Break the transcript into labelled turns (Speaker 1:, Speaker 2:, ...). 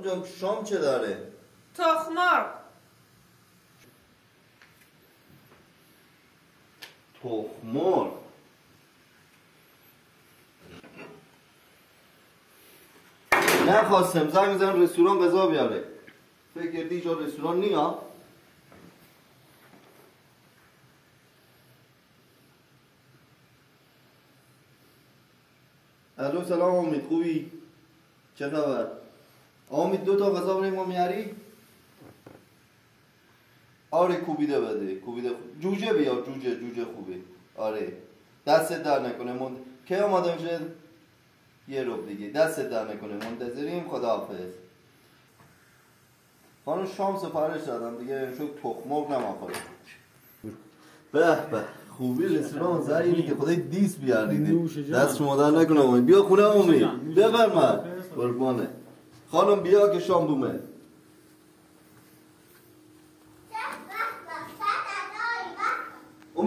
Speaker 1: جان شام چه داره؟
Speaker 2: تخمار.
Speaker 1: تخمار. نخواستم زنگ میزنم رستوران غذا بیاره. فکر کردی اینجا رستوران نیا؟ الو سلام امید، خوبی؟ چه خبر؟ امید 2 تا غذا برای ما میاری؟ آره کوبیده بده، کوبیده جوجه بیار، جوجه خوبه. آره دستت در نکنه کی آماده میشه؟ یه رب دیگه. دستت در نکنه، منتظریم. خداحافظ. خانم شام سفارش دادم دیگه، شو تخمرغ نماخوره. به به خوبی رستوران زنی که خدای دیس بیاریده. دست شما در نکنه امید. بیا خونه امید، بفرمایید. قربانه خانم بیا که شام بومه.